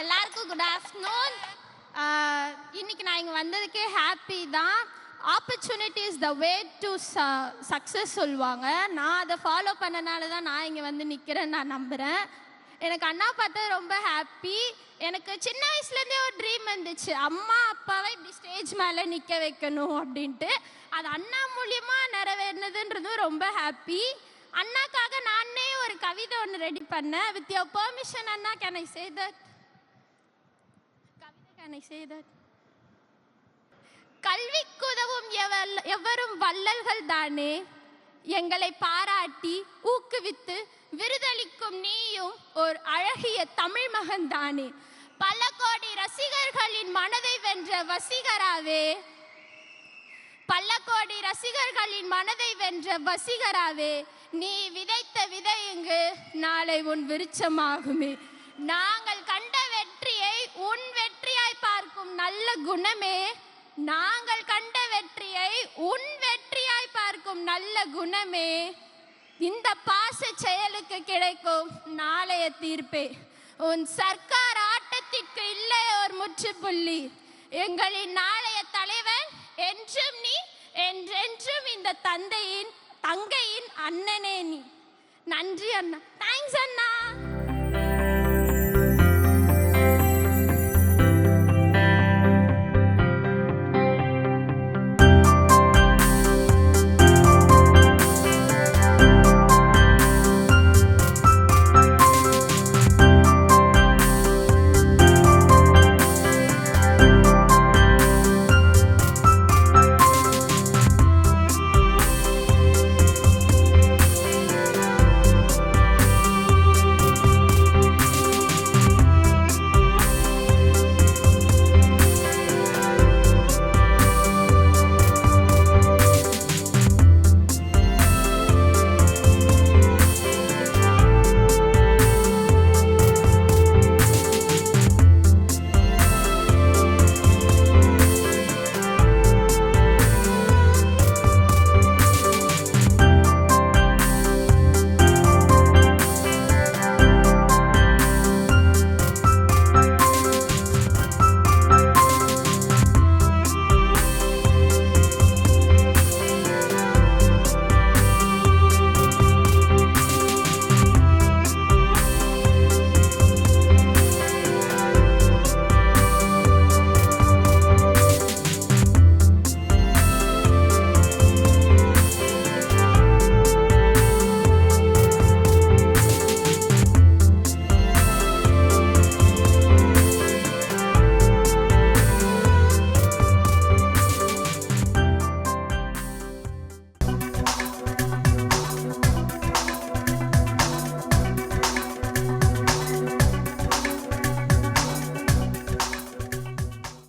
எல்லாருக்கும் good afternoon. இன்னைக்கு நான் இங்கே வந்ததுக்கே ஹாப்பி தான். Opportunity is the way to success சொல்லுவாங்க. நான் அதை ஃபாலோ பண்ணனால தான் நான் இங்கே வந்து நிற்கிறேன்னு நான் நம்புகிறேன். எனக்கு அண்ணா பார்த்தா ரொம்ப ஹாப்பி. எனக்கு சின்ன வயசுலேருந்தே ஒரு ட்ரீம் இருந்துச்சு, அம்மா அப்பாவை இப்படி ஸ்டேஜ் மேலே நிற்க வைக்கணும் அப்படின்ட்டு. அது அண்ணா மூலியமாக நிறைவேறினதுன்றதும் ரொம்ப ஹாப்பி. அண்ணாக்காக நானே ஒரு கவிதை ஒன்று ரெடி பண்ணேன். வித் யோர் பெர்மிஷன் அண்ணா, கேன் ஐ சே தட் கவிதை? Can I say that? கல்விக்குதவும் எவரும் வள்ளல்கள் தானே, எங்களை பாராட்டி ஊக்குவித்து விருதளிக்கும் நீயும் ஒரு அழகிய தமிழ் மகன் தானே. பல கோடி ரசிகர்களின் மனதை வென்ற வசீகராவே, பல கோடி ரசிகர்களின் மனதை வென்ற வசீகராவே, நீ விதைத்த விதை இங்கு நாளை உன் விருட்சமாகுமே. நாங்கள் கண்ட வெற்றியை உன் வெற்றியாய் பார்க்கும் நல்ல குணமே, நாங்கள் கண்ட வெற்றியை உன் வெற்றியாய் பார்க்கும் நல்ல குணமே, இந்த பாச செயலுக்கு கிடைக்கும் நாளைய தீர்ப்பே. உன் சர்க்கார் ஆட்டத்திற்கு இல்லை ஒரு முற்றுப்புள்ளி. எங்களின் நாளைய தலைவன் என்றும் நீ, என்றென்றும் இந்த தங்கையின் அண்ணனே நீ. நன்றி அண்ணா. தேங்க்ஸ் அண்ணா.